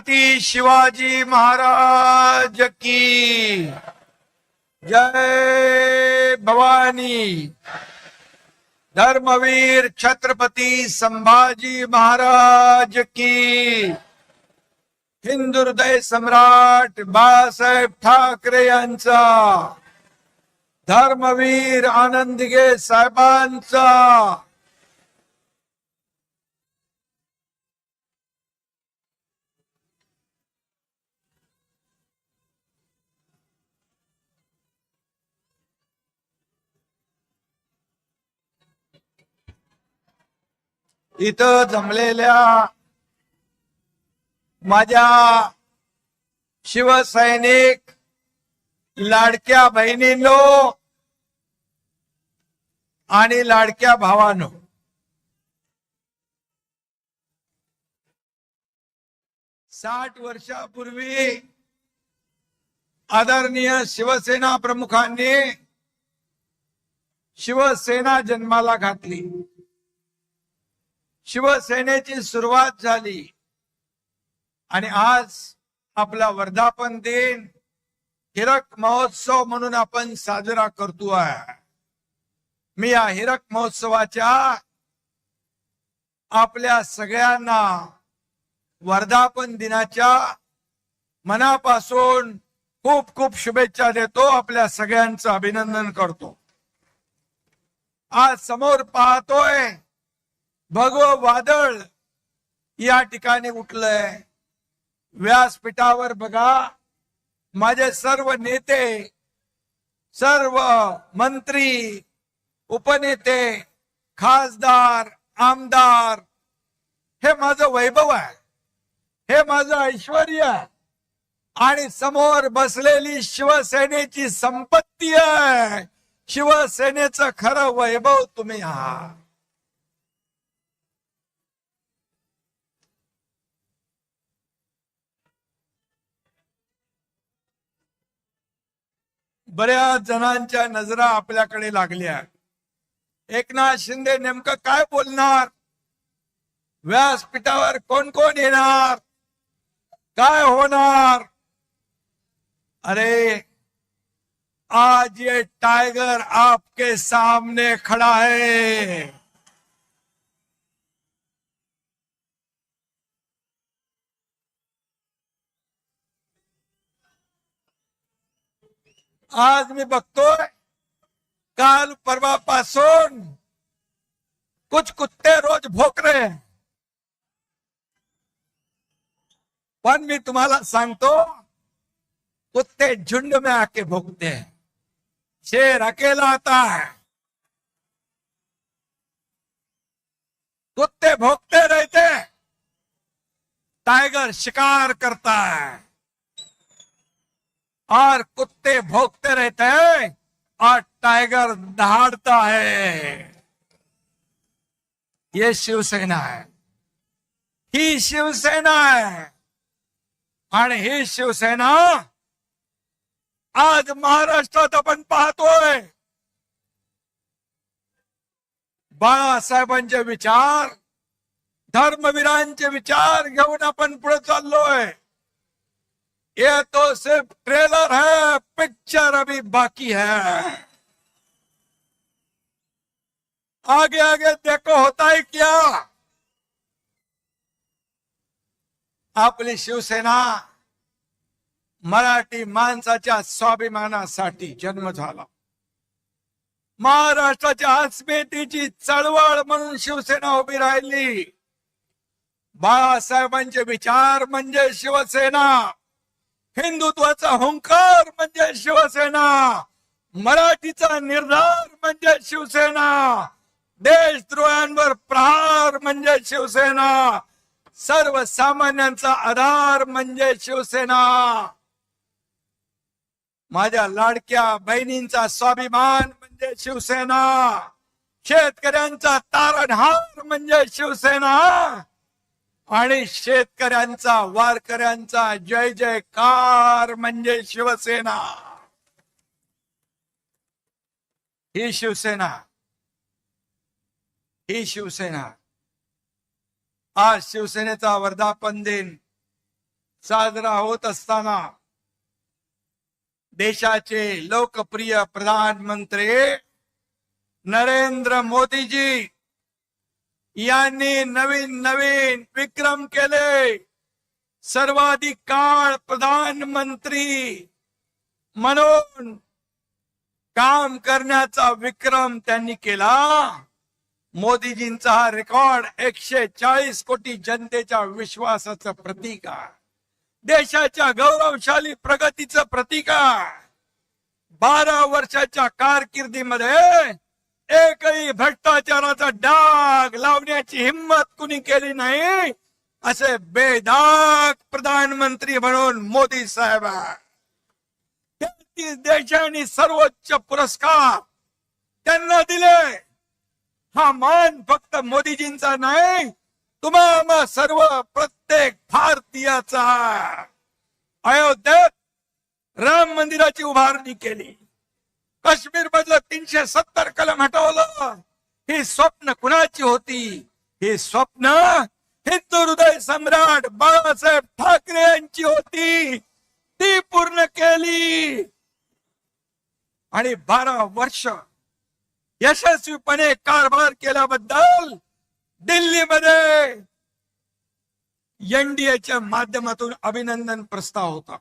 छत्रपती शिवाजी महाराज की जय भवानी। धर्मवीर छत्रपती संभाजी महाराज की। हिंदू हृदय सम्राट बाळासाहेब ठाकरे यांचा, धर्मवीर आनंदगे साहेबांचा। इथं जमलेल्या माझ्या शिवसैनिक लाडक्या बहिणींनो आणि लाडक्या भावांनो, 60 वर्षापूर्वी आदरणीय शिवसेना प्रमुखांनी शिवसेना जन्माला घातली। शिवसेनेची सुरुवात झाली आणि आज आपला वर्धापन दिन हिरक महोत्सव म्हणून आपण साजरा करतोय। मी या हिरक महोत्सवाच्या आपल्या सगळ्यांना वर्धापन दिनाच्या मनापासून खूप खूप शुभेच्छा देतो। आपल्या सगळ्यांचं अभिनंदन करतो। आज समोर पाहतोय भगवं वादळ या ठिकाणी उठलंय। व्यासपीठावर बघा माझे सर्व नेते, सर्व मंत्री, उपनेते, खासदार, आमदार, हे माझं वैभव आहे, हे माझं ऐश्वर्य आहे आणि समोर बसलेली शिवसेनेची संपत्ती आहे। शिवसेनेचं खरं वैभव तुम्ही आहात। बऱ्याच जणांच्या नजरा आपल्याकडे लागल्या। एकनाथ शिंदे नेमकं काय बोलणार, व्यासपीठावर कोण कोण येणार, काय होणार। अरे आज ये टाइगर आपके सामने खड़ा है। आज मी बघतोय काल परवापासून कुछ कुत्ते रोज भोक रहे हैं, पण मी तुम्हाला सांगतो कुत्ते झुंड में आके भोगते हैं, शेर अकेला आता है। कुत्ते भोगते रहते, टाइगर शिकार करता है और कुत्ते भोगते रहते हैं और टाइगर दहाड़ता है। ये शिवसेना है, ही शिवसेना है आणि ही शिवसेना आज महाराष्ट्रात आपण पाहतोय। बाळासाहेबांचे विचार, धर्मवीरांचे विचार घेऊन आपण पुढे चाललोय। ये तो सिर्फ ट्रेलर है, पिक्चर अभी बाकी है। आगे आगे देखो होता है क्या। आपली शिवसेना मराठी माणसाच्या स्वाभिमानासाठी जन्म झाला। महाराष्ट्राच्या अस्मितेची चळवळ म्हणून शिवसेना उभी राहिली। बाळासाहेबांचे विचार म्हणजे शिवसेना, हिंदुत्वाचा हुंकार म्हणजे शिवसेना, मराठीचा निर्धार म्हणजे शिवसेना, देशद्रोहांवर प्रहार म्हणजे शिवसेना, सर्वसामान्यांचा आधार म्हणजे शिवसेना। माझ्या लाडक्या बहिणींचा स्वाभिमान म्हणजे शिवसेना, शेतकऱ्यांचा तारणहार म्हणजे शिवसेना आणि शेतकऱ्यांचा, वारकऱ्यांचा जय जयकार म्हणजे शिवसेना। ही शिवसेना, ही शिवसेना। आज शिवसेनेचा वर्धापन दिन साजरा होत असताना देशाचे लोकप्रिय प्रधानमंत्री नरेंद्र मोदीजी यांनी नवीन नवीन विक्रम केले. सर्वाधिक काळ प्रधानमंत्री म्हणून काम करण्याचा विक्रम त्यांनी केला. मोदीजींचा हा रेकॉर्ड 140 कोटी जनतेच्या विश्वासाचं प्रतीक आहे. देशाच्या गौरवशाली प्रगतीचं प्रतीक आहे. 12 वर्षाच्या कारकिर्दीमध्ये एकही भ्रष्टाचाराचा डाग लावण्याची हिम्मत कुणी केली नाही. असे बेदाग प्रधानमंत्री म्हणून मोदी साहेब आहे. 33 देशांनी सर्वोच्च पुरस्कार त्यांना दिले. हा मान फक्त मोदीजींचा नाही, तुम्हा सर्व प्रत्येक भारतीयाचा. अयोध्येत राम मंदिराची उभारणी केली. काश्मीर मधलं 370 कलम हटवलं. ही स्वप्न कुणाची होती? ही स्वप्न हिंदू हृदय सम्राट बाळासाहेब ठाकरे यांची होती. ती पूर्ण केली. आणि 12 वर्ष यशस्वीपणे कारभार केल्याबद्दल दिल्लीमध्ये एनडीएच्या माध्यमातून अभिनंदन प्रस्ताव होता.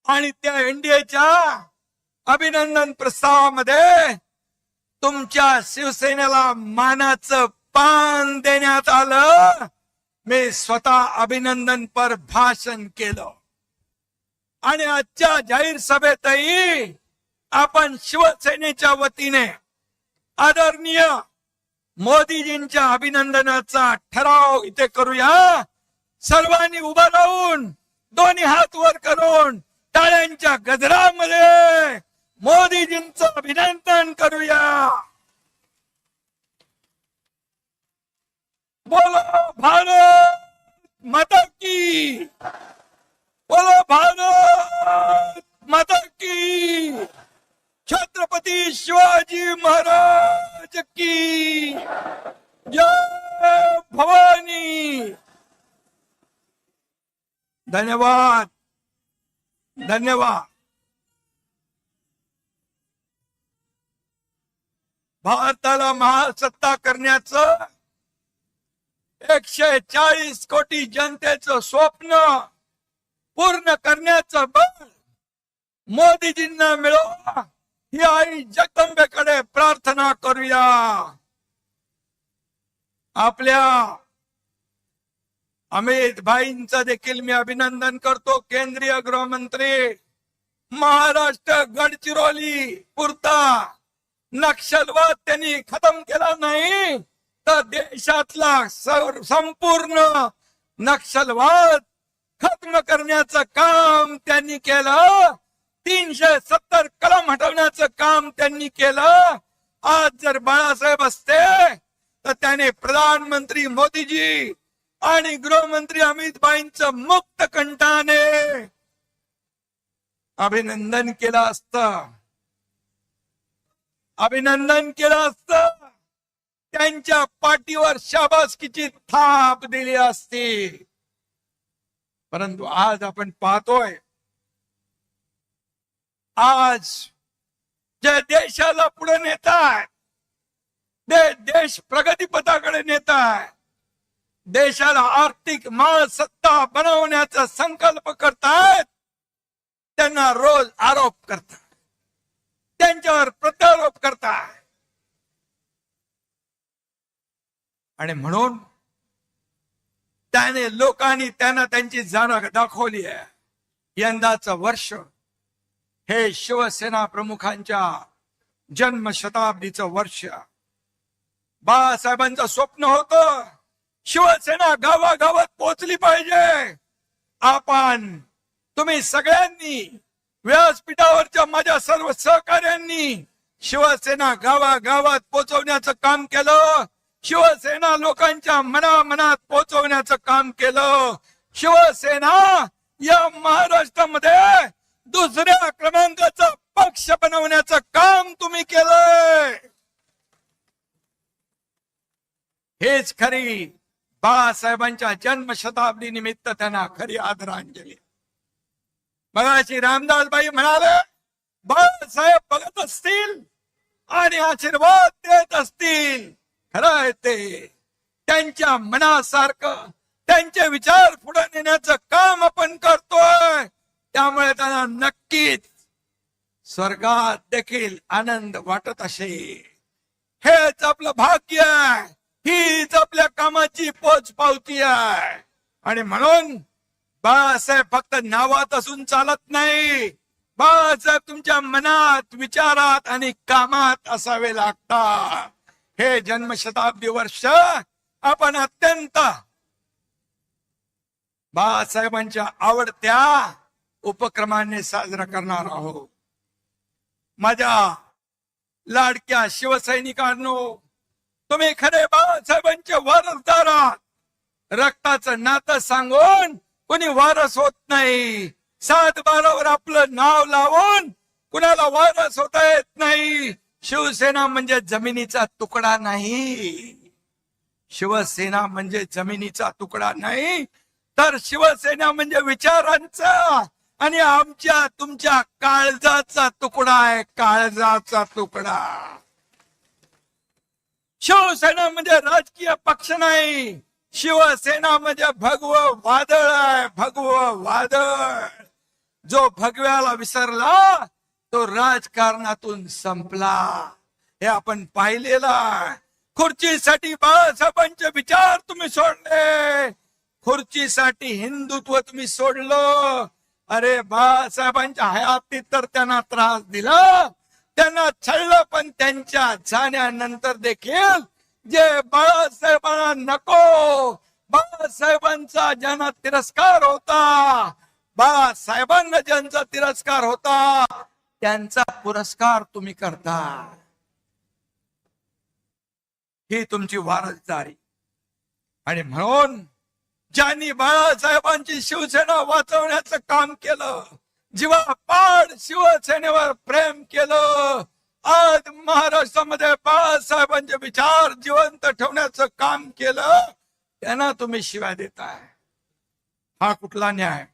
आणि त्या एनडीएच्या अभिनंदन प्रस्तावामध्ये तुमच्या शिवसेनेला मानाचं पान देण्यात आलं. मी स्वतः अभिनंदनपर भाषण केलं. आणि आजच्या जाहीर सभेतही आपण शिवसेनेच्या वतीने आदरणीय मोदीजींच्या अभिनंदनाचा ठराव इथे करूया. सर्वांनी उभं राहून दोन्ही हात वर करून टाळ्यांच्या गजरामध्ये मोदीजींचं अभिनंदन करूया. बोलो भारत माता की, बोलो भारत माता की, छत्रपती शिवाजी महाराज की जय भवानी. धन्यवाद धन्यवाद. भारताला महासत्ता करण्याचं 140 कोटी जनतेचं स्वप्न पूर्ण करण्याचं बळ मोदीजींना मिळवा ही आई जगदंबेकडे प्रार्थना करूया. आपल्या अमित भाईंचं देखील मी अभिनंदन करतो. केंद्रीय गृहमंत्री महाराष्ट्र गडचिरोली पुरता नक्षलवाद त्यांनी खतम केला नाही तर देशातला संपूर्ण नक्षलवाद खत्म करण्याचं काम त्यांनी केलं. 370 कलम हटवण्याचं काम त्यांनी केलं. आज जर बाळासाहेब असते तर त्याने प्रधानमंत्री मोदीजी आणि गृहमंत्री अमित भाईंचं मुक्त कंठाने अभिनंदन केलं असतं. अभिनंदन केलं असतं. त्यांच्या पाठीवर शाबासकीची थाप दिली असती. परंतु आज आपण पाहतोय, आज जे देशाला पुढे नेताय, देश प्रगतीपथाकडे नेताय, देशाला आर्थिक महासत्ता बनवण्याचा संकल्प करतायत, त्यांना रोज आरोप करतात, त्यांच्यावर प्रत्यारोप करताय. आणि म्हणून त्याने लोकांनी त्यांना त्यांची जाण दाखवली आहे. यंदाचं वर्ष हे शिवसेना प्रमुखांच्या जन्मशताब्दीचं वर्ष. बाळासाहेबांचं स्वप्न होतं शिवसेना गावागावात पोहोचली पाहिजे. आपण तुम्ही सगळ्यांनी व्यासपीठावरच्या माझ्या सर्व सहकार्यांनी शिवसेना गावागावात पोहोचवण्याचं काम केलं. शिवसेना लोकांच्या मनामनात पोहोचवण्याचं काम केलं. शिवसेना या महाराष्ट्रामध्ये दुसऱ्या क्रमांकाचा पक्ष बनवण्याचं काम तुम्ही केलंय. हेच खरी बाळासाहेबांच्या जन्मशताब्दी निमित्त त्यांना खरी आदरांजली. मगाशी रामदासबाई म्हणाले, बाळासाहेब बघत असतील आणि आशीर्वाद देत असतील. खरं आहे ते. त्यांच्या मनासारखं त्यांचे विचार पुढे नेण्याचं काम आपण करतोय. त्यामुळे त्यांना नक्कीच स्वर्गात देखील आनंद वाटत असेल. हेच आपलं भाग्य आहे, हीच आपल्या कामाची पोचपावती आहे. आणि म्हणून बाळासाहेब फक्त नावात असून चालत नाही. बाळासाहेब तुमच्या मनात, विचारात आणि कामात असावे लागतात. हे जन्मशताब्दी वर्ष आपण अत्यंत बाळासाहेबांच्या आवडत्या उपक्रमाने साजरा करणार आहोत. माझ्या लाडक्या शिवसैनिकांनो, तुम्ही खरे बाळासाहेबांचे वारसदार आहात. रक्ताचं नातं सांगून कोणी वारस होत नाही. 7-12वर आपलं नाव लावून कुणाला वारस होता येत नाही. शिवसेना म्हणजे जमिनीचा तुकडा नाही. शिवसेना म्हणजे जमिनीचा तुकडा नाही, तर शिवसेना म्हणजे विचारांचा आणि आमच्या तुमच्या काळजाचा तुकडा आहे. काळजाचा तुकडा. शिवसेना म्हणजे राजकीय पक्ष नाही. शिवसेना म्हणजे भगव वादळ आहे. भगव वादळ. जो भगव्याला विसरला तो राजकारणातून संपला. हे आपण पाहिलेलं आहे. खुर्चीसाठी बाळासाहेबांचे विचार तुम्ही सोडले. खुर्चीसाठी हिंदुत्व तुम्ही सोडलं. अरे बाळासाहेबांच्या हयातीत तर त्यांना त्रास दिला, त्यांना छळलं, पण त्यांच्या जाण्यानंतर देखील जे बाळासाहेबांना नको, बाळासाहेबांचा ज्यांना तिरस्कार होता, बाळासाहेबांना ज्यांचा तिरस्कार होता, त्यांचा पुरस्कार तुम्ही करता. ही तुमची वारसदारी. आणि म्हणून ज्यांनी बाळासाहेबांची शिवसेना वाचवण्याचं काम केलं, जीवापाड शिवसेनेवर प्रेम केलं, आज महाराष्ट्रामध्ये बाळासाहेबांचे विचार जिवंत ठेवण्याचं काम केलं, त्यांना तुम्ही शिव्या देताय. हा कुठला न्याय?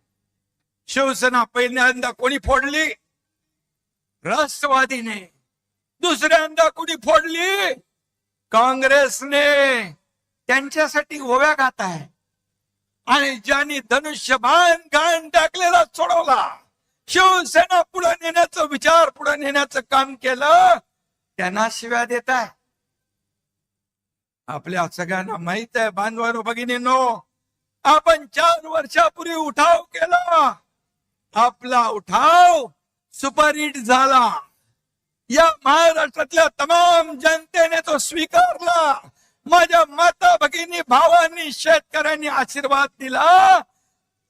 शिवसेना पहिल्यांदा कोणी फोडली? राष्ट्रवादीने. दुसऱ्यांदा कोणी फोडली? काँग्रेसने. त्यांच्यासाठी ओव्या गात आहे. आणि ज्यांनी धनुष्यबाण घाण टाकलेला सोडवला, शिवसेना पुढे नेण्याचं विचार पुढे नेण्याचं काम केलं, त्यांना शिव्या देत आहे. आपल्या सगळ्यांना माहित आहे बांधवांनो, भगिनींनो, आपण 4 वर्षापूर्वी उठाव केला. आपला उठाव सुपरहिट झाला. या महाराष्ट्रातल्या तमाम जनतेने तो स्वीकारला. माझ्या माता भगिनी भावांनी शेतकऱ्यांनी आशीर्वाद दिला.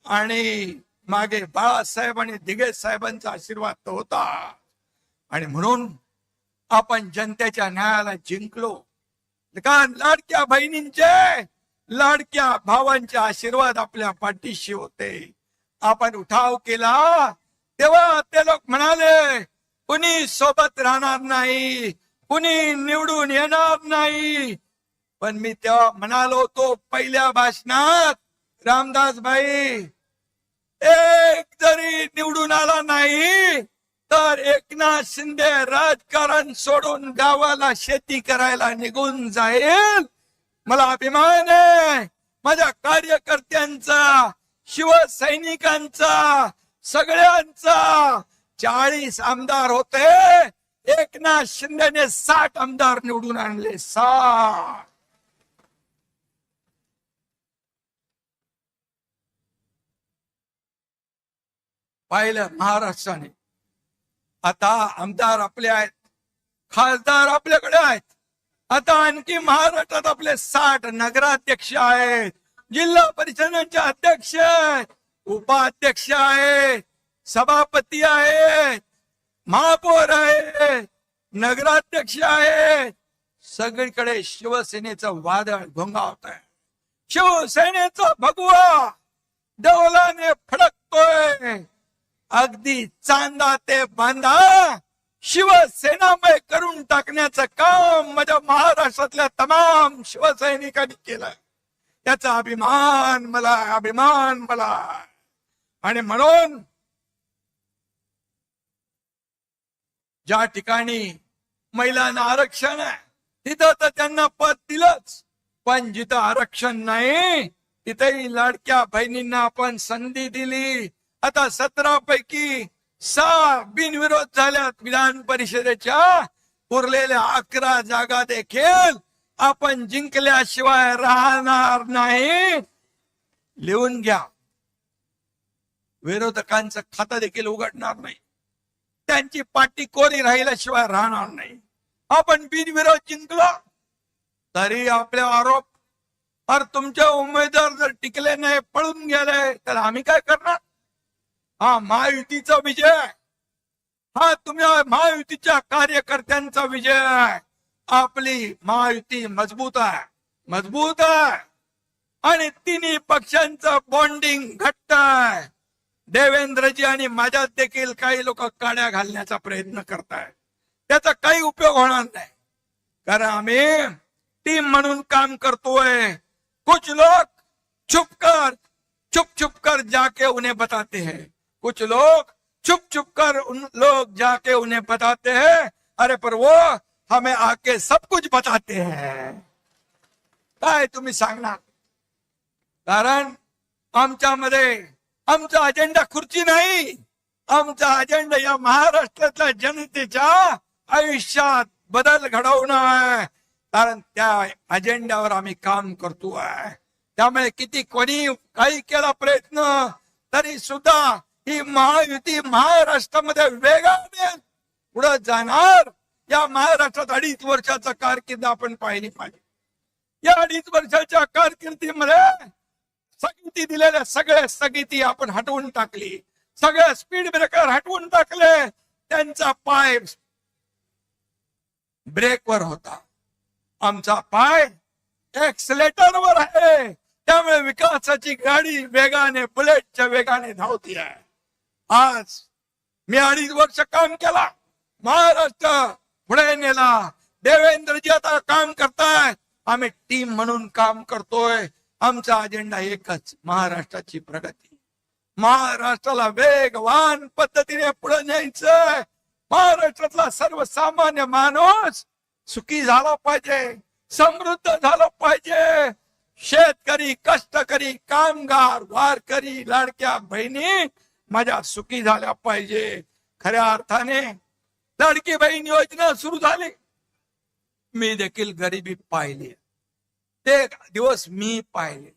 आणि मागे बाळासाहेब आणि दिघे साहेबांचा आशीर्वाद तो होता. आणि म्हणून आपण जनतेच्या न्यायाला जिंकलो. कारण लाडक्या बहिणींचे, लाडक्या भावांचे आशीर्वाद आपल्या पाठीशी होते. आपण उठाव केला तेव्हा ते लोक म्हणाले कुणी सोबत राहणार नाही, कुणी निवडून येणार नाही. पण मी तेव्हा म्हणालो होतो पहिल्या भाषणात, रामदासबाई, एक जरी निवडून आला नाही तर एकनाथ शिंदे राजकारण सोडून गावाला शेती करायला निघून जाईल. मला अभिमान आहे माझ्या कार्यकर्त्यांचा, शिवसैनिकांचा, सगळ्यांचा. 40 आमदार होते, एकनाथ शिंदेने 60 आमदार निवडून आणले. 60. पाहिलं महाराष्ट्राने. आता आमदार आपले आहेत, खासदार आपल्याकडे आहेत. आता आणखी महाराष्ट्रात आपले 60 नगराध्यक्ष आहेत, जिल्हा परिषदांचे अध्यक्ष आहेत, उपाध्यक्ष आहेत, सभापती आहेत, महापौर आहेत, नगराध्यक्ष आहेत. सगळीकडे शिवसेनेचं वादळ घोंगावत आहे. शिवसेनेचा भगवा डौलाने फडकतोय. अगदी चांदा ते बांधा शिवसेनामय करून टाकण्याचं काम माझ्या महाराष्ट्रातल्या तमाम शिवसैनिकांनी केलंय. त्याचा अभिमान मला, अभिमान मला. आणि म्हणून ज्या ठिकाणी महिलांना आरक्षण आहे तिथं तर त्यांना पद दिलंच, पण जिथं आरक्षण नाही तिथेही लाडक्या बहिणींना आपण संधी दिली. आता 17 पैकी 6 बिनविरोध झाल्यात विधान परिषदेच्या. उरलेल्या 11 जागा देखील आपण जिंकल्याशिवाय राहणार नाही. लिहून घ्या, विरोधकांचं खातं देखील उघडणार नाही, त्यांची पाठी कोरी राहिल्याशिवाय राहणार नाही. आपण बिनविरोध जिंकलो तरी आपले आरोप, और तुमचे उमेदवार जर टिकले नाही, पळून गेले, तर आम्ही काय करणार? हा महायुतीचा विजय, हा तुम्ही महायुतीच्या कार्यकर्त्यांचा विजय आहे. आपली महायुती मजबूत आहे, मजबूत आहे. आणि तिन्ही पक्षांचं बॉन्डिंग घट्ट आहे. देवेंद्रजी आणि माझ्यात देखील काही लोक काड्या घालण्याचा प्रयत्न करतायत, त्याचा काही उपयोग होणार नाही, कारण आम्ही टीम म्हणून काम करतोय. कुछ लोग छुप कर जाके उन्हें बताते हैं, कुछ लोग छुप कर उन लोग जाके उन्हें बताते हैं, अरे पर वो हमें आके सब कुछ बताते हैं. काय तुम्ही सांगणार? कारण आमच्यामध्ये आमचा अजेंडा खुर्ची नाही, आमचा अजेंडा या महाराष्ट्रातल्या जनतेच्या आयुष्यात बदल घडवणं आहे. कारण त्या अजेंड्यावर आम्ही काम करतोय. त्यामुळे किती कोणी काही केला प्रयत्न तरी सुद्धा ही महायुती महाराष्ट्रामध्ये वेगाने पुढे जाणार. या महाराष्ट्रात 2.5 वर्षाचा कारकीर्द आपण पाहिली पाहिजे. या 2.5 वर्षाच्या कारकिर्दीमध्ये स्थगिती दिलेल्या सगळ्या स्थगिती आपण हटवून टाकली, सगळ्या स्पीड ब्रेकर हटवून टाकले. त्यांचा पाय ब्रेकवर होता, आमचा पाय एक्सलेटरवर आहे. त्यामुळे विकासाची गाडी वेगाने, बुलेटच्या वेगाने धावती आहे. आज मी 2.5 वर्ष काम केला, महाराष्ट्र पुढे नेला. देवेंद्रजी आता काम करतायत, आम्ही टीम म्हणून काम करतोय. आमचा अजेंडा एकच, महाराष्ट्राची प्रगती. महाराष्ट्राला वेगवान पद्धतीने पुढे न्यायचंय. महाराष्ट्रातला सर्वसामान्य माणूस सुखी झाला पाहिजे, समृद्ध झाला पाहिजे. शेतकरी, कष्टकरी, कामगार, वारकरी, लाडक्या बहिणी माझ्या सुखी झाल्या पाहिजे. खऱ्या अर्थाने लाडकी बहीण योजना सुरू झाली, मी देखील गरिबी पाहिली, ते दिवस मी पाहिले.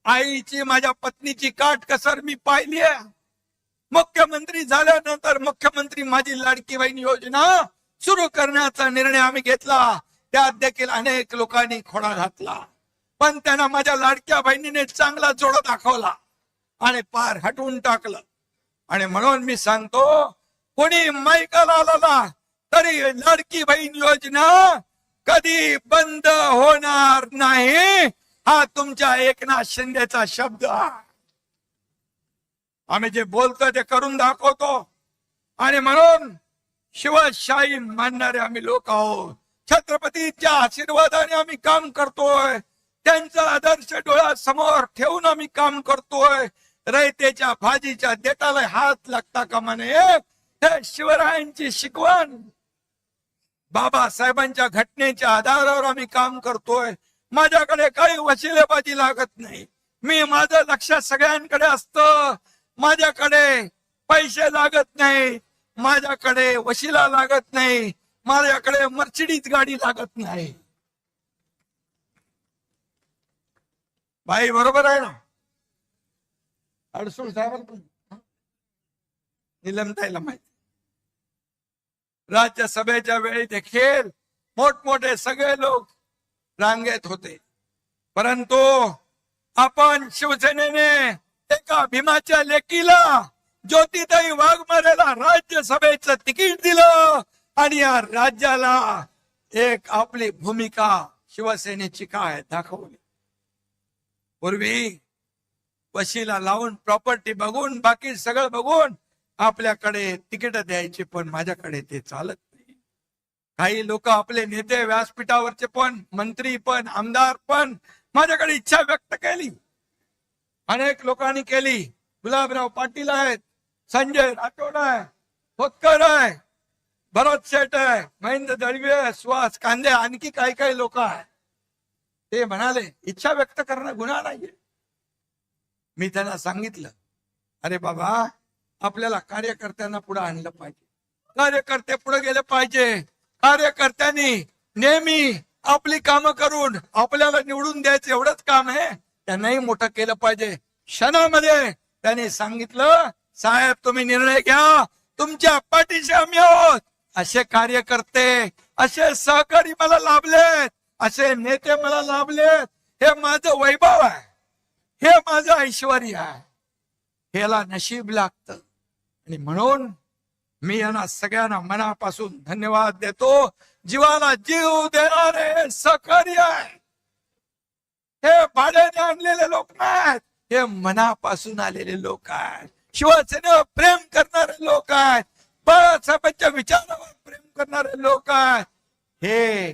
आईची, माझ्या पत्नीची काटकसर मी पाहिली आहे. मुख्यमंत्री झाल्यानंतर मुख्यमंत्री माझी लाडकी बहीण योजना सुरू करण्याचा निर्णय आम्ही घेतला. त्यात देखील अनेक लोकांनी खोडा घातला, पण त्यांना माझ्या लाडक्या बहिणीने चांगला जोडा दाखवला आणि पार हटवून टाकलं. आणि म्हणून मी सांगतो, कोणी माईकाला आला तरी लाडकी बहीण योजना कधी बंद होणार नाही, हा तुमच्या एकनाथ शिंदेचा शब्द आहे. आम्ही जे बोलतो ते करून दाखवतो. आणि म्हणून शिवशाही मानणारे आम्ही लोक आहोत. छत्रपतीच्या आशीर्वादाने आम्ही काम करतोय, त्यांचा आदर्श डोळ्यासमोर ठेवून आम्ही काम करतोय. रयतेच्या भाजीच्या देठाला हात लागता कामा नये, हे शिवरायांची शिकवण. बाबासाहेबांच्या घटनेच्या आधारावर आम्ही काम करतोय. माझ्याकडे काही वशिलेबाजी लागत नाही. मी, माझं लक्ष सगळ्यांकडे असतं. माझ्याकडे पैसे लागत नाही, माझ्याकडे वशिला लागत नाही, माझ्याकडे मर्सिडीज गाडी लागत नाही. बाई बरोबर आहे ना? अडसूळ साहेब, निलमताईला माहिती, राज्यसभेच्या वेळी देखील मोठमोठे सगळे लोक रांगेत होते, परंतु आपण शिवसेनेने एका भीमाच्या लेकीला, ज्योतिताई वाघमारेला राज्यसभेचं तिकीट दिलं आणि या राज्याला एक आपली भूमिका शिवसेनेची काय दाखवली. पूर्वी वशिला लावून, प्रॉपर्टी बघून, बाकी सगळं बघून आपल्याकडे तिकीट द्यायची, पण माझ्याकडे ते चालत नाही. काही लोक आपले नेते, व्यासपीठावरचे पण, मंत्री पण, आमदार पण माझ्याकडे इच्छा व्यक्त केली, अनेक लोकांनी केली. गुलाबराव पाटील आहेत, संजय राठोड आहे, खोतकर आहे, भरत शेठ आहे, महेंद्र दळवे, सुहास कांदे, आणखी काही काही लोक आहेत. ते म्हणाले इच्छा व्यक्त करणं गुन्हा नाहीये. मी त्यांना सांगितलं, अरे बाबा, आपल्याला कार्यकर्त्यांना पुढे आणलं पाहिजे, कार्यकर्ते पुढे गेले पाहिजे. कार्यकर्त्यांनी नेहमी आपली कामं करून आपल्याला निवडून द्यायचं एवढंच काम आहे, त्यांनाही मोठं केलं पाहिजे. क्षणामध्ये त्यांनी सांगितलं, साहेब तुम्ही निर्णय घ्या, तुमच्या पाठीशी आम्ही आहोत. असे कार्यकर्ते, असे सहकारी मला लाभलेत, असे नेते मला लाभलेत. हे माझं वैभव आहे, हे माझं ऐश्वर्य आहे, ह्याला नशीब लागतं. आणि म्हणून मी यांना सगळ्यांना मनापासून धन्यवाद देतो. जीवाला जीव देणारे सहकारी आहे. हे भाड्याने आणलेले लोक नाहीत, हे मनापासून आलेले लोक आहेत. शिवसेनेवर प्रेम करणारे लोक आहेत, बाळासाहेबांच्या विचारावर प्रेम करणारे लोक आहेत. हे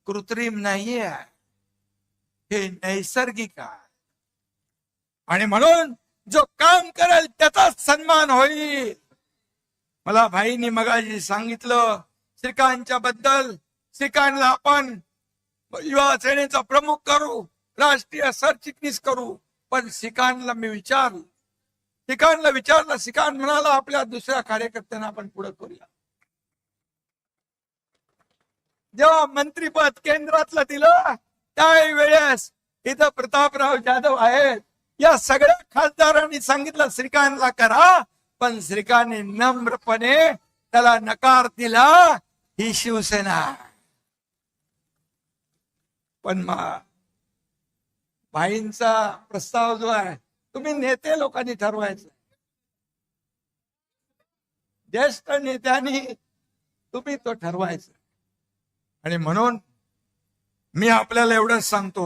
कृत्रिम नाहीये, हे नैसर्गिक आहे. आणि म्हणून जो काम करेल त्याचाच सन्मान होईल. मला भाईंनी मगाशी सांगितलं श्रीकांतच्या बद्दल. श्रीकांतला आपण युवा सेनेचा प्रमुख करू, राष्ट्रीय सरचिटणीस करू. पण श्रीकांतला मी विचारलं, श्रीकांत म्हणाला आपल्या दुसऱ्या कार्यकर्त्यांना आपण पुढे करूया. जेव्हा मंत्रीपद केंद्रातलं दिलं त्यावेळेस इथं प्रतापराव जाधव आहेत, या सगळ्या खासदारांनी सांगितलं श्रीकांतला करा, पण श्रीकांतने नम्रपणे त्याला नकार दिला. ही शिवसेना. पण भाईंचा प्रस्ताव जो आहे, तुम्ही नेते लोकांनी ठरवायचं, ज्येष्ठ नेत्यांनी तुम्ही तो ठरवायचा. आणि म्हणून मी आपल्याला एवढंच सांगतो,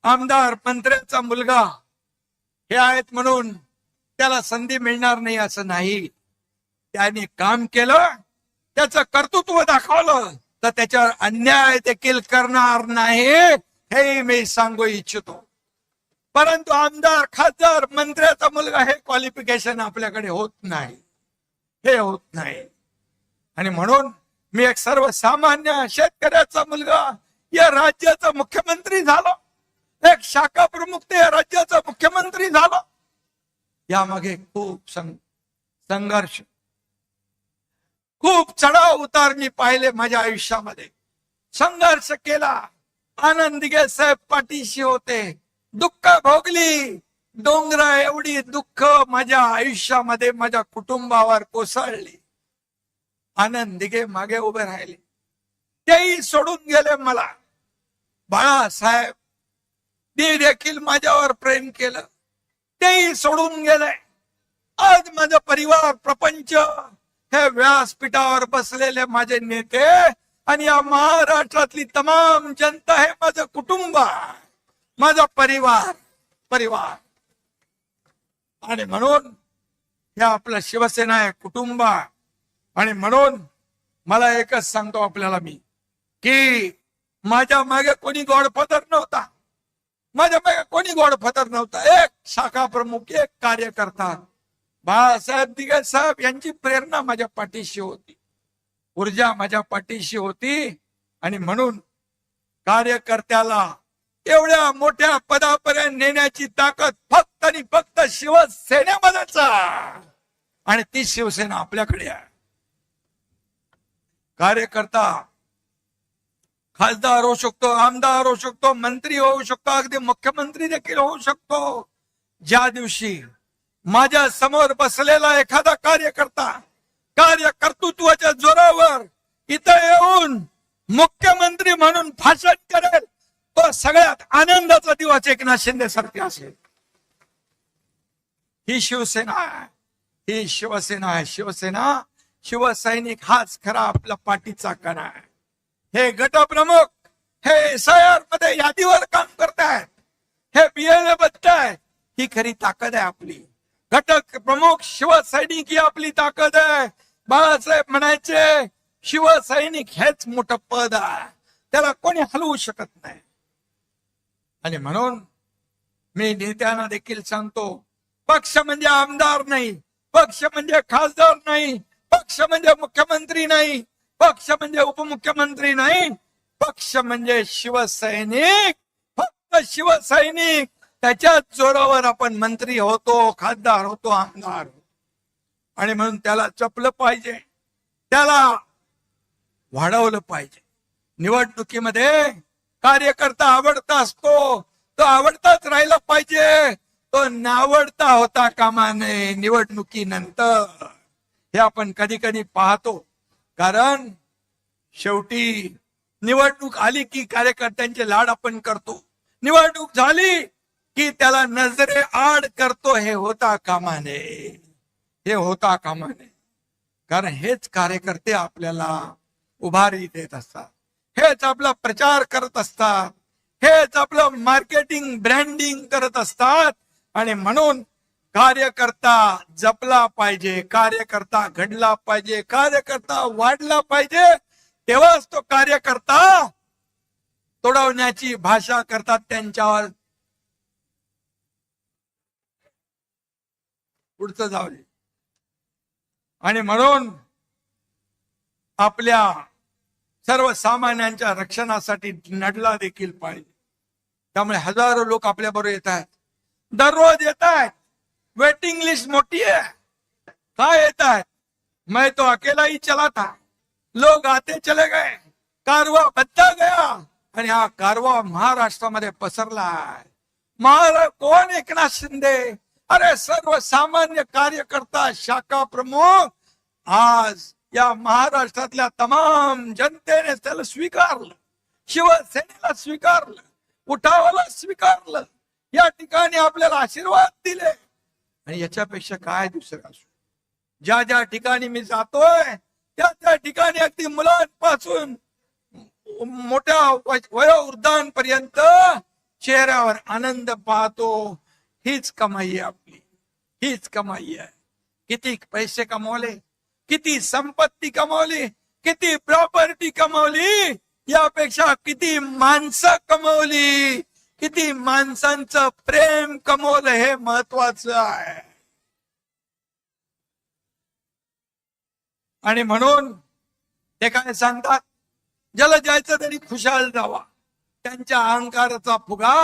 आमदार मंत्र्याचा मुलगा हे आहेत म्हणून त्याला संधी मिळणार नाही असं नाही. त्याने काम केलं, त्याचं कर्तृत्व दाखवलं, तर त्याच्यावर अन्याय देखील करणार नाही, हे मी सांगू इच्छितो. परंतु आमदार, खासदार, मंत्र्याचा मुलगा हे क्वालिफिकेशन आपल्याकडे होत नाही, हे होत नाही. आणि म्हणून मी एक सर्वसामान्य शेतकऱ्याचा मुलगा या राज्याचा मुख्यमंत्री झालो, एक शाखा प्रमुख ते या राज्याचा मुख्यमंत्री झालो. यामागे खूप संघर्ष, खूप चढाव उतार मी पाहिले माझ्या आयुष्यामध्ये. संघर्ष केला. आनंद दिघे साहेब पाठीशी होते, दुःख भोगली. डोंगरा एवढी दुःख माझ्या आयुष्यामध्ये माझ्या कुटुंबावर कोसळली. आनंद दिघे मागे उभे राहिले, तेही सोडून गेले मला. बाळासाहेब ते देखील माझ्यावर प्रेम केलं, तेही सोडून गेले. आज माझा परिवार, प्रपंच, हे व्यासपीठावर बसलेले माझे नेते आणि या महाराष्ट्रातली तमाम जनता हे माझं कुटुंब, माझा परिवार. आणि म्हणून हे आपलं शिवसेना आहे, कुटुंब. आणि म्हणून मला एकच सांगतो आपल्याला मी, की माझ्या मागे कोणी गॉडफादर नव्हता, माझ्या मागे कोणी गॉडफादर नव्हता. एक शाखा प्रमुख, एक कार्यकर्ता, बाळासाहेब दिघे साहेब यांची प्रेरणा माझ्या पाठीशी होती, ऊर्जा माझ्या पाठीशी होती. आणि म्हणून कार्यकर्त्याला एवढ्या मोठ्या पदापर्यंत नेण्याची ताकद फक्त आणि फक्त शिवसेनेमध्येच आहे. आणि ती शिवसेना आपल्याकडे आहे. कार्यकर्ता खासदार होऊ शकतो, आमदार होऊ शकतो, मंत्री होऊ शकतो, अगदी मुख्यमंत्री देखील होऊ शकतो. ज्या दिवशी माझ्या समोर बसलेला एखादा कार्यकर्ता कार्यकर्तृत्वाच्या जोरावर इथं येऊन मुख्यमंत्री म्हणून भाषण करेल, तो सगळ्यात आनंदाचा दिवस एकनाथ शिंदे सारखे असेल. ही शिवसेना आहे, ही शिवसेना आहे. शिवसेना, शिवसैनिक हाच खरा आपला पाठीचा कणा आहे. हे गटप्रमुख, हे SIR मध्ये यादीवर काम करतायत, हे BLA बघतायत, ही खरी ताकद आहे आपली. घटक प्रमुख शिवसैनिक ही आपली ताकद आहे. बाळासाहेब म्हणायचे, शिवसैनिक हेच मोठं पद आहे, त्याला कोणी हलवू शकत नाही. आणि म्हणून मी नेत्यांना देखील सांगतो, पक्ष म्हणजे आमदार नाही, पक्ष म्हणजे खासदार नाही, पक्ष म्हणजे मुख्यमंत्री नाही, पक्ष म्हणजे उपमुख्यमंत्री नाही, पक्ष म्हणजे शिवसैनिक. फक्त शिवसैनिक, त्याच्याच जोरावर आपण मंत्री होतो, खासदार होतो, आमदार होतो. आणि म्हणून त्याला जपलं पाहिजे, त्याला वाढवलं पाहिजे. निवडणुकीमध्ये कार्यकर्ता आवडता असतो, तो आवडताच राहिला पाहिजे, तो नावडता होता कामा नये निवडणुकीनंतर. हे आपण कधी कधी पाहतो. कारण शेवटी निवडणूक आली की कार्यकर्त्यांचे लाड आपण करतो, निवडणूक झाली की त्याला नजरे आड करतो. हे होता कामा नये, हे होता कामा नये. कारण हेच कार्यकर्ते आपल्याला उभारी देत असतात, हेच आपला प्रचार करत असतात, हेच आपलं मार्केटिंग ब्रँडिंग करत असतात. आणि म्हणून कार्यकर्ता जपला पाहिजे, कार्यकर्ता घडला पाहिजे, कार्यकर्ता वाढला पाहिजे. तेव्हाच तो कार्यकर्ता तोडवण्याची भाषा करतात त्यांच्यावर. पुढचं जाऊ दे. आणि म्हणून आपल्या सर्वसामान्यांच्या रक्षणासाठी लढला देखील पाहिजे. त्यामुळे हजारो लोक आपल्या बरोबर येत आहेत, दररोज येत आहेत. वेटिंग लिस्ट मोठी है. काय येत आहेत? मैं तो अकेला ही चला था, लोग आते चले गए, कारवा बदला गया. आणि हा कारवा महाराष्ट्रामध्ये पसरला आहे. कोण एकनाथ शिंदे? अरे सर्वसामान्य कार्यकर्ता, शाखा प्रमुख. आज या महाराष्ट्रातल्या तमाम जनतेने त्याला स्वीकारलं, शिवसेनेला स्वीकारलं, उठावाला स्वीकारलं, या ठिकाणी आपल्याला आशीर्वाद दिले. आणि याच्यापेक्षा काय दुसरं असू? ज्या ज्या ठिकाणी मी जातोय त्या त्या ठिकाणी अगदी मुलांपासून मोठ्या वयोवृद्धांपर्यंत चेहऱ्यावर आनंद पाहतो. हीच कमाई आहे आपली, हीच कमाई आहे. किती पैसे कमवले, किती संपत्ती कमवली, किती प्रॉपर्टी कमवली, यापेक्षा किती माणसं कमवली, किती माणसांचं प्रेम कमवलं, हे महत्वाचं आहे. आणि म्हणून ते काय सांगतात, ज्याला जायचं तरी खुशाल जावा. त्यांच्या अहंकाराचा फुगा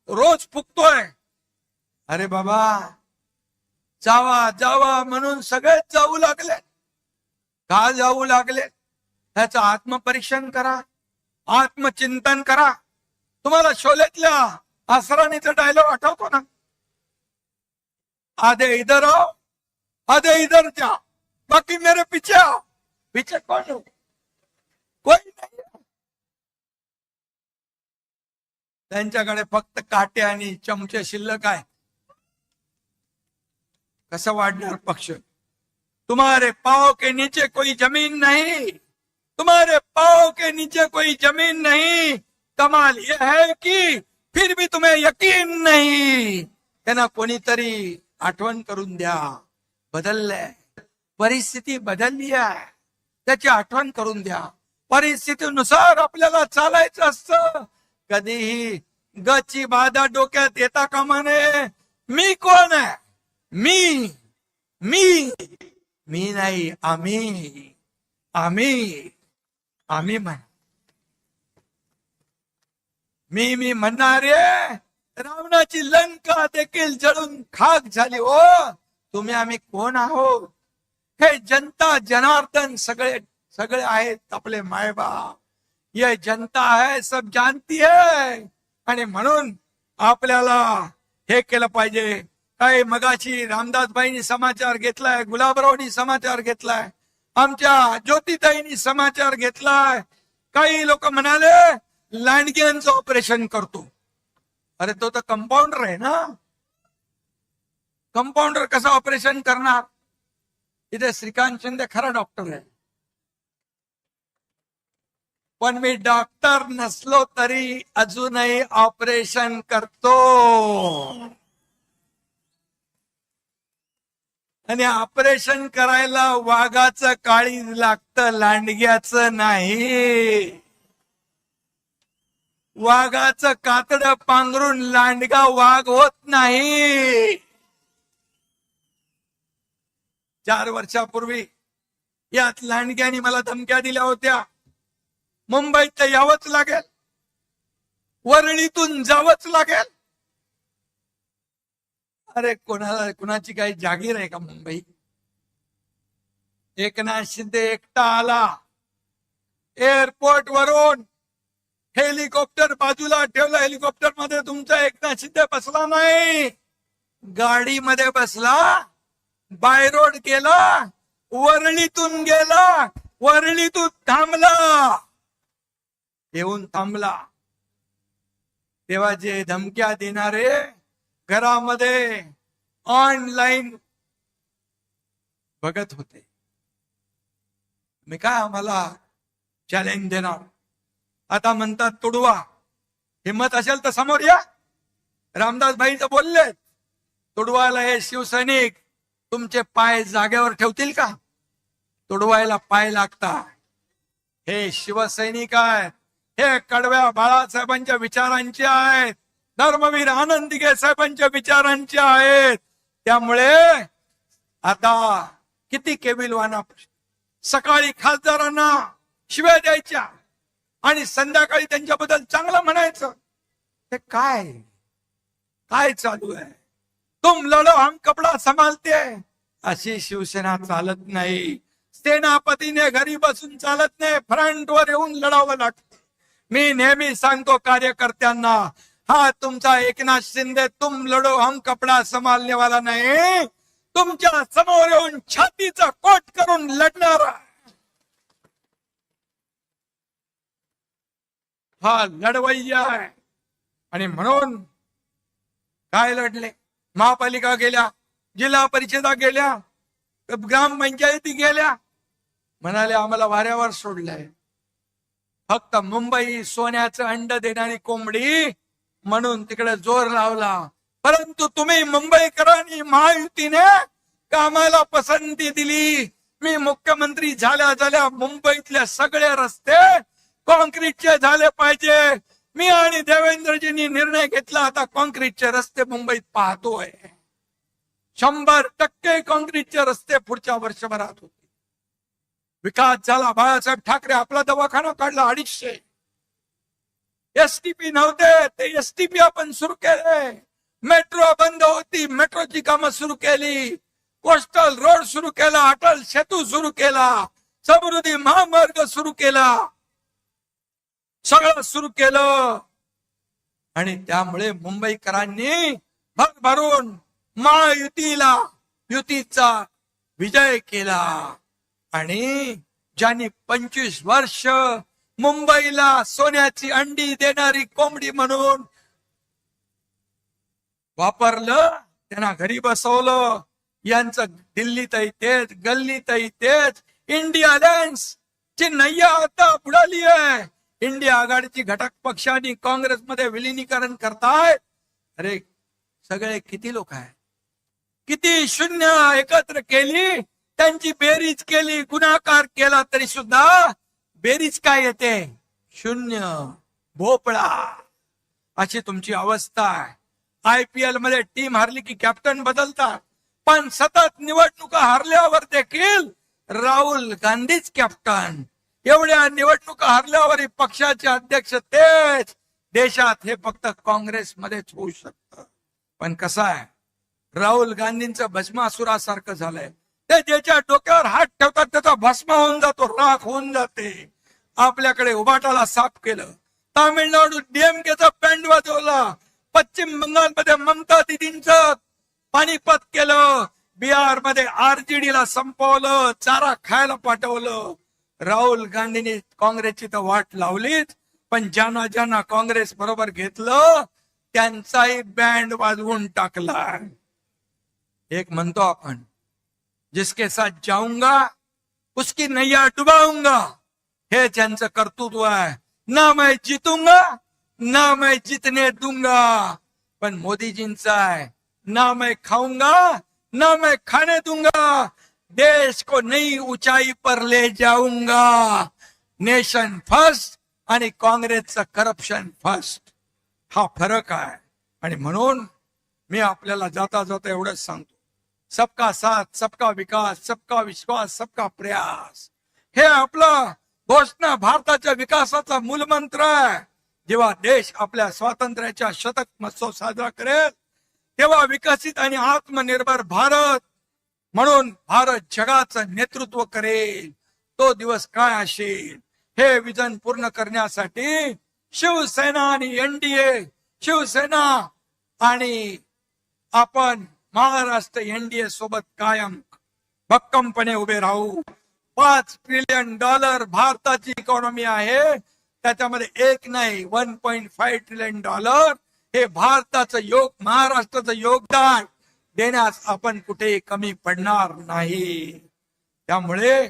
रोज फुगतोय. अरे बाबा, जावा जावा म्हणून सगळेच जाऊ लागले. का जाऊ लागले? त्याचं आत्मपरीक्षण करा, आत्मचिंतन करा. तुम्हाला शोलेतल्या आसराणीचा डायलॉग आठवतो ना? आधे इधर आओ, आधे इधर जाओ, बाकी मेरे पीछे आओ. पीछे कौन हो? कोई नाही. त्यांच्याकडे फक्त काटे आणि चमचे शिल्लक आहे. कसं वाढणार पक्ष? तुम्हारे पाँव के नीचे कोई जमीन नहीं, तुम्हारे पाँव के नीचे कोई जमीन नहीं. कमाल यह है कि फिर भी तुम्हें यकीन नहीं. त्यांना कोणीतरी आठवण करून द्या. बदललंय, परिस्थिती बदलली आहे, त्याची आठवण करून द्या. परिस्थितीनुसार आपल्याला चालायचं असतं. कधीही गची बाधा डोक्यात येता कामा नये. मी कोण आहे? मी मी मी नाही, आम्ही आम्ही आम्ही म्हण. मी म्हणणारे रावणाची लंका देखील जळून खाक झाली. हो, तुम्ही आम्ही कोण आहोत? हे जनता जनार्दन सगळे सगळे आहेत आपले मायबाप. ये जनता है, सब जानती है. आणि म्हणून आपल्याला हे केलं पाहिजे. काही मगाशी रामदासबाईंनी समाचार घेतलाय, गुलाबरावनी समाचार घेतलाय, आमच्या ज्योतिताईंनी समाचार घेतलाय. काही लोक म्हणाले लांडग्यांचं ऑपरेशन करतो. अरे तो तर कंपाऊंडर आहे ना, कंपाऊंडर कसं ऑपरेशन करणार? इथे श्रीकांत शिंदे खरा डॉक्टर आहे, पण मी डॉक्टर नसलो तरी अजूनही ऑपरेशन करतो. आणि ऑपरेशन करायला वाघाचं काळीज लागतं, लांडग्याचं नाही. वाघाचं कातड पांघरून लांडगा वाघ होत नाही. 4 वर्षापूर्वी यात लांडग्याने मला धमक्या दिल्या होत्या. मुंबईत यावंच लागेल, वरळीतून जावंच लागेल. अरे कोणाची काही जागीर आहे का मुंबई? एकनाथ शिंदे एकटा आला. एअरपोर्ट वरून हेलिकॉप्टर बाजूला ठेवलं. हेलिकॉप्टर मध्ये तुमचा एकनाथ शिंदे बसला नाही, गाडीमध्ये बसला, बाय रोड गेला, वरळीतून गेला, वरळीतून थांबला, येऊन थांबला. तेव्हा जे धमक्या देणारे घरामध्ये ऑनलाईन बघत होते. मी काय आम्हाला चॅलेंज देणार? आता म्हणतात तुडवा. हिम्मत असेल तर समोर या. रामदास भाईच बोलले, तुडवायला हे शिवसैनिक तुमचे पाय जागेवर ठेवतील का? तुडवायला पाय लागतात. हे शिवसैनिक आहेत, हे कडव्या बाळासाहेबांच्या विचारांचे आहेत, धर्मवीर आनंद दिघे साहेबांच्या विचारांचे आहेत. त्यामुळे आता किती केविलवाना सकाळी खासदारांना शिव्या द्यायच्या आणि संध्याकाळी त्यांच्याबद्दल चांगलं म्हणायचं. ते काय चालू आहे? तुम लढो हम कपडा संभालते, अशी शिवसेना चालत नाही. सेनापतीने घरी बसून चालत नाही, फ्रंटवर येऊन लढावं लागतं. मी नेहमी सांगतो कार्यकर्त्यांना, हा तुमचा एकनाथ शिंदे तुम लढो हम कपडा संभालने वाला नाही, तुमच्या समोर येऊन छातीचा कोट करून लढणारा हा लढवय्या आहे. आणि म्हणून काय लढले? महापालिका गेल्या, जिल्हा परिषदा गेल्या, ग्रामपंचायती गेल्या, म्हणाले आम्हाला वाऱ्यावर सोडलंय. फक्त मुंबई सोन्याचं अंड देणारी कोंबडी म्हणून तिकडे जोर लावला. परंतु तुम्ही मुंबईकरांनी महायुतीने कामाला पसंती दिली. मी मुख्यमंत्री झाल्या मुंबईतले सगळे रस्ते कॉन्क्रीटचे झाले पाहिजे. मी आणि देवेंद्रजींनी निर्णय घेतला, आता कॉन्क्रीटचे रस्ते मुंबईत पाहतोय. 100% कॉन्क्रीटचे रस्ते पुढच्या वर्षभरात होते. विकास झाला. बाळासाहेब ठाकरे आपला दवाखाना काढला 250. एसटीपी नव्हते, ते एसटीपी आपण सुरू केले. मेट्रो बंद होती, मेट्रोची कामं सुरू केली. कोस्टल रोड सुरू केला, अटल सेतू सुरू केला, समृद्धी महामार्ग सुरू केला, सगळं सुरू केलं. आणि त्यामुळे मुंबईकरांनी भरभरून युतीचा विजय केला. आणि ज्यांनी 25 वर्ष मुंबईला सोन्याची अंडी देणारी कोंबडी म्हणून वापरलं, त्यांना घरी बसवलं. यांचं दिल्लीतही तेच, गल्लीतही तेच. इंडिया अलायन्स ची नय्या आता बुडाली आहे. इंडिया आघाडीची घटक पक्षांनी काँग्रेसमध्ये विलिनीकरण करतायत. अरे सगळे किती लोक आहेत, किती शून्य एकत्र केली, त्यांची बेरीज केली, गुणाकार केला तरी सुद्धा बेरीज काय येते? शून्य, भोपळा. अशी तुमची अवस्था आहे. IPL मध्ये टीम हारली की कॅप्टन बदलतात, पण सतत निवडणुका हारल्यावर देखील राहुल गांधीच कॅप्टन. एवढ्या निवडणुका हारल्यावर पक्षाचे अध्यक्ष तेच. देशात हे फक्त काँग्रेसमध्येच होऊ शकतं. पण कसं आहे, राहुल गांधींचं भस्मासुरासारखं झालंय. ते ज्याच्या डोक्यावर हात ठेवतात त्याचा भस्म होऊन जातो, राख होऊन जाते. आपल्याकडे उभाटाला साफ केलं, तामिळनाडू DMKचा बँड वाजवला, पश्चिम बंगालमध्ये ममता दिदींचं पाणीपत केलं, बिहार मध्ये RJD ला संपवलं, चारा खायला पाठवलं. राहुल गांधींनी काँग्रेसची तर वाट लावलीच, पण ज्यांना ज्यांना काँग्रेस बरोबर घेतलं त्यांचाही बँड वाजवून टाकला. एक म्हणतो आपण, जिसके साथ जाऊंगा उसकी नैया डुबाऊंगा, हे त्यांचं कर्तृत्व आहे. ना मैं जीतूंगा ना मैं जीतने दूंगा. पण मोदीजींचा आहे, ना मैं खाऊंगा ना मैं खाने दूंगा, देश को नई ऊंचाई पर ले जाऊंगा. नेशन फर्स्ट आणि काँग्रेसचं करप्शन फर्स्ट, हा फरक आहे. आणि म्हणून मी आपल्याला जाता जाता एवढंच सांगतो, सबका साथ, सबका विकास, सबका विश्वास, सबका प्रयास, हे आपलं घोषणा भारताच्या विकासाचा मूलमंत्र आहे. जेव्हा देश आपल्या स्वातंत्र्याच्या शतक महोत्सव साजरा करेल तेव्हा विकसित आणि आत्मनिर्भर भारत म्हणून भारत जगाचं नेतृत्व करेल. तो दिवस काय असेल हे विजन पूर्ण करण्यासाठी शिवसेना आणि एनडीए, शिवसेना आणि आपण महाराष्ट्र एनडीए सोबत कायम भक्कमपणे उभे राहू. $5 ट्रिलियन भारताची इकॉनॉमी आहे, त्याच्यामध्ये एक नाही 1.5 ट्रिलियन हे भारताचं महाराष्ट्राचं योगदान देण्यास आपण कुठेही कमी पडणार नाही. त्यामुळे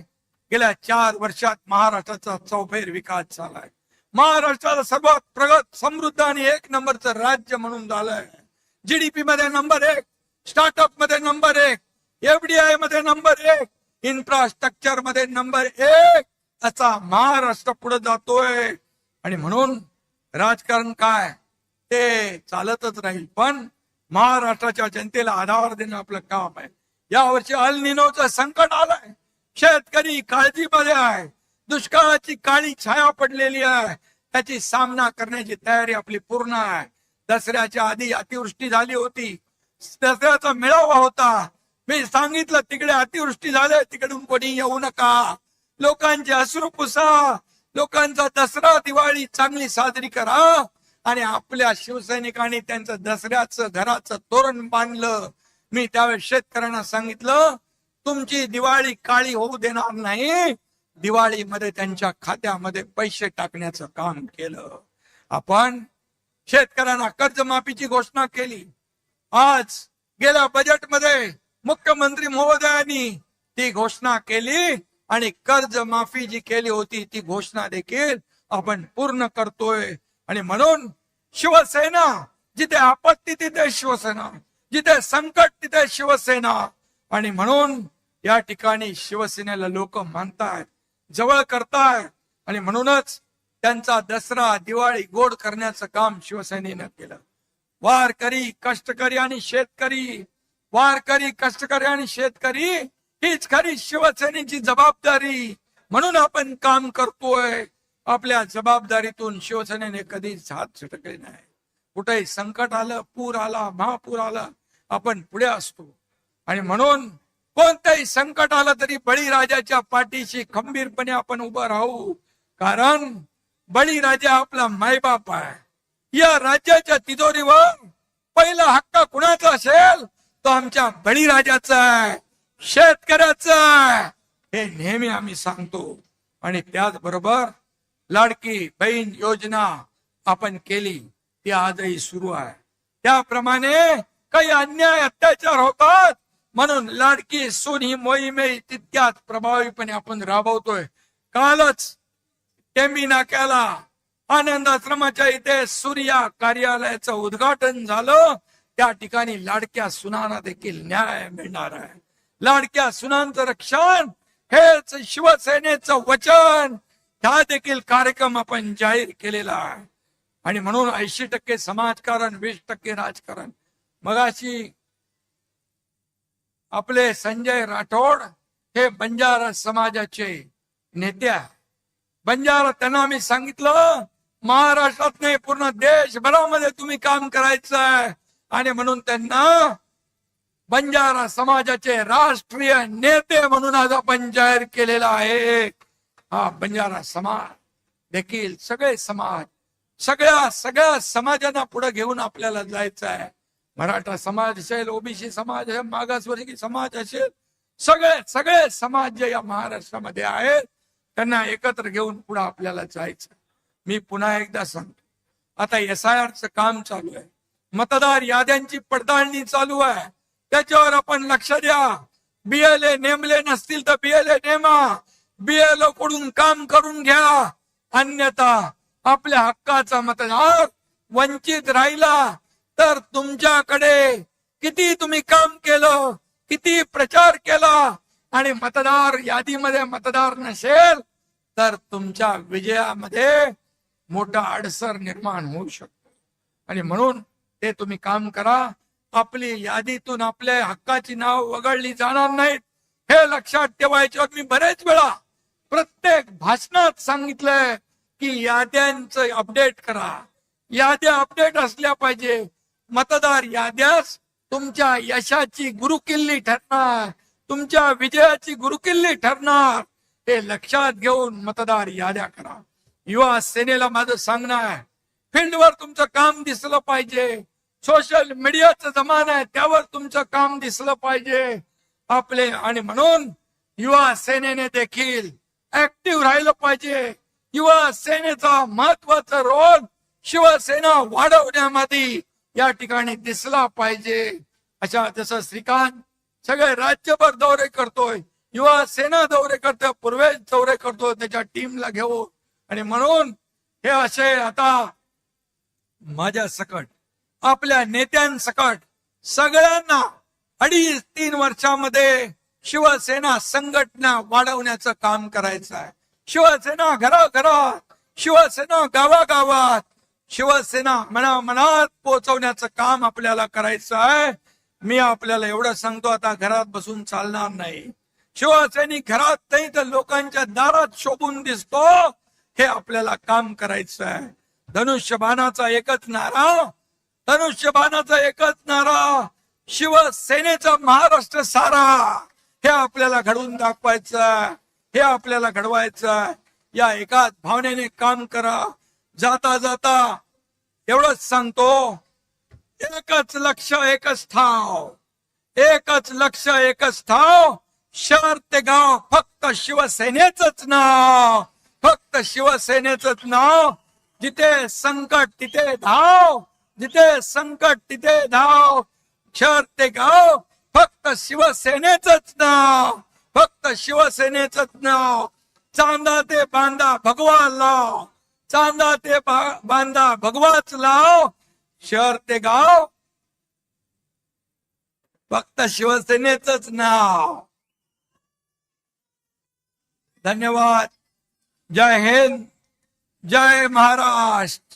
गेल्या 4 वर्षात महाराष्ट्राचा चौफेर विकास झालाय. महाराष्ट्राला सर्वात प्रगत, समृद्ध आणि 1 नंबरचं राज्य म्हणून झालंय. जीडीपी मध्ये नंबर 1, स्टार्टअप मध्ये नंबर 1, एफडीआय मध्ये नंबर 1, इन्फ्रास्ट्रक्चर मध्ये नंबर 1 असा महाराष्ट्र पुढे जातोय. आणि म्हणून राजकारण काय ते चालतच राहील, पण महाराष्ट्राच्या जनतेला आधार देणं आपलं काम आहे. यावर्षी अल निनोचं संकट आलंय, शेतकरी काळजीमध्ये आहे, दुष्काळाची काळी छाया पडलेली आहे, त्याची सामना करण्याची तयारी आपली पूर्ण आहे. दसऱ्याच्या आधी अतिवृष्टी झाली होती, दसऱ्याचा मेळावा होता, मी सांगितलं तिकडे अतिवृष्टी झाली, तिकडून कोणी येऊ नका, लोकांचे अश्रू पुसा, लोकांचा दसरा दिवाळी चांगली साजरी करा. आणि आपल्या शिवसैनिकांनी त्यांचं दसऱ्याचं घराचं तोरण बांधलं. मी त्यावेळेस शेतकऱ्यांना सांगितलं तुमची दिवाळी काळी होऊ देणार नाही, दिवाळीमध्ये त्यांच्या खात्यामध्ये पैसे टाकण्याचं काम केलं. आपण शेतकऱ्यांना कर्जमाफीची घोषणा केली. आज गेल्या बजेटमध्ये मुख्यमंत्री महोदयांनी ती घोषणा केली आणि कर्जमाफी जी केली होती ती घोषणा देखील आपण पूर्ण करतोय. आणि म्हणून शिवसेना, जिथे आपत्ती तिथे शिवसेना, जिथे संकट तिथे शिवसेना. आणि म्हणून या ठिकाणी शिवसेनेला लोक मानतायत, जवळ करतायत. आणि म्हणूनच त्यांचा दसरा दिवाळी गोड करण्याचं काम शिवसेनेनं केलं. वारकरी, कष्टकरी आणि शेतकरी, वारकरी, कष्टकरी आणि शेतकरी हीच खरी शिवसेनेची जबाबदारी. म्हणून आपण काम करतोय. आपल्या जबाबदारीतून शिवसेनेने कधीच हात झटकले नाही. कुठेही संकट आलं, पूर आला, महापूर आला, आपण पुढे असतो. आणि म्हणून कोणतंही संकट आलं तरी बळीराजाच्या पाठीशी खंबीरपणे आपण उभं राहू. कारण बळीराजा आपला मायबाप आहे. या राज्याच्या तिजोरीवर पहिला हक्क कुणाचा असेल तो आमच्या बळीराजाचा आहे, शेतकऱ्याचा आहे, हे नेहमी आम्ही सांगतो. आणि त्याचबरोबर लाडकी बहीण योजना आपण केली, ती आजही सुरू आहे. त्याप्रमाणे काही अन्याय अत्याचार होतात म्हणून लाडकी सून ही मोहीमही तितक्याच प्रभावीपणे आपण राबवतोय. कालच टेंबी नाक्याला आनंद आश्रमाच्या इथे सूर्या कार्यालयाचं उद्घाटन झालं. त्या ठिकाणी लाडक्या सुनांना देखील न्याय मिळणार आहे. लाडक्या सुनांचं रक्षण हेच शिवसेनेचं वचन. हा देखील कार्यक्रम आपण जाहीर केलेला आहे. आणि म्हणून 80% समाजकारण, 20% राजकारण. मगाशी आपले संजय राठोड हे बंजारा समाजाचे नेते आहे. बंजारा, त्यांना मी सांगितलं महाराष्ट्रात नाही पूर्ण देशभरामध्ये तुम्ही काम करायचं आहे. आणि म्हणून त्यांना बंजारा समाजाचे राष्ट्रीय नेते म्हणून आज आपण जाहीर केलेला आहे. हा बंजारा समाज देखील सगळे समाज, सगळ्या समाजांना पुढे घेऊन आपल्याला जायचं आहे. मराठा समाज असेल, ओबीसी समाज असेल, मागासवर्गीय समाज असेल, सगळे समाज जे या महाराष्ट्रामध्ये आहेत त्यांना एकत्र घेऊन पुढे आपल्याला जायचं. मी पुन्हा एकदा सांगतो, आता SIRचं काम चालू आहे, मतदार याद्यांची पडताळणी चालू आहे. त्याच्यावर आपण लक्ष द्या. BLA नेमले नसतील तर BLA नेमा, BLO कडून काम करून घ्या. अन्यथा आपल्या हक्काचा मतदार वंचित राहिला तर तुमच्याकडे किती तुम्ही काम केलं, किती प्रचार केला आणि मतदार यादीमध्ये मतदार नसेल तर तुमच्या विजयामध्ये मोठा अडसर निर्माण होऊ शकतो. आणि म्हणून ते तुम्ही काम करा. आपली यादीतून आपल्या हक्काची नाव वगळली जाणार नाहीत हे लक्षात ठेवायचे. मी बरेच वेळा प्रत्येक भाषणात सांगितलंय की याद्यांचं अपडेट करा. याद्या अपडेट असल्या पाहिजे. मतदार याद्यास तुमच्या यशाची गुरुकिल्ली ठरणार, तुमच्या विजयाची गुरुकिल्ली ठरणार. ते लक्षात घेऊन मतदार याद्या करा. युवा सेनेला माझं सांगणं आहे, फील्डवर तुमचं काम दिसलं पाहिजे. सोशल मीडियाचा जमाना आहे, त्यावर तुमचं काम दिसलं पाहिजे आपले. आणि म्हणून युवा सेनेने देखील ऍक्टिव्ह राहिलं पाहिजे. युवा सेनेचा महत्वाचा रोल शिवसेना वाढवण्यामध्ये या ठिकाणी दिसला पाहिजे. अशा जसं श्रीकांत सगळे राज्यभर दौरे करतोय, युवा सेना दौरे करतोय, पूर्वेश दौरे करतोय त्याच्या टीमला घेऊन. आणि म्हणून हे असे आता माझ्या सकट आपल्या नेत्यांसकट सगळ्यांना 2.5-3 वर्षामध्ये शिवसेना संघटना वाढवण्याचं काम करायचं आहे. शिवसेना घराघरात, शिवसेना गावागावात, शिवसेना मनामनात पोहोचवण्याचं काम आपल्याला करायचं आहे. मी आपल्याला एवढं सांगतो, आता घरात बसून चालणार नाही. शिवसैनिक घरात नाही तर लोकांच्या दारात शोभून दिसतो, हे आपल्याला काम करायचं आहे. धनुष्यबाणाचा एकच नारा, धनुष्यबाणाचा एकच नारा, शिवसेनेचा महाराष्ट्र सारा. हे आपल्याला घडवून दाखवायचं, हे आपल्याला घडवायचं. या एकाच भावनेने काम करा. जाता जाता एवढंच सांगतो, एकच लक्ष एकच ठाव, एकच लक्ष एकच ठाव. शहर ते गाव फक्त शिवसेनेचंच नाव, फक्त शिवसेनेचंच नाव. जिथे संकट तिथे धाव, जिथे संकट तिथे धाव. शहर ते गाव फक्त शिवसेनेचंच नाव, फक्त शिवसेनेचंच नाव. चांदा ते बांधा भगवा लाव, चांदा ते बांधा भगवाच लाव. शहर ते गाव फक्त शिवसेनेचंच नाव. धन्यवाद. जय हिंद, जय महाराष्ट्र.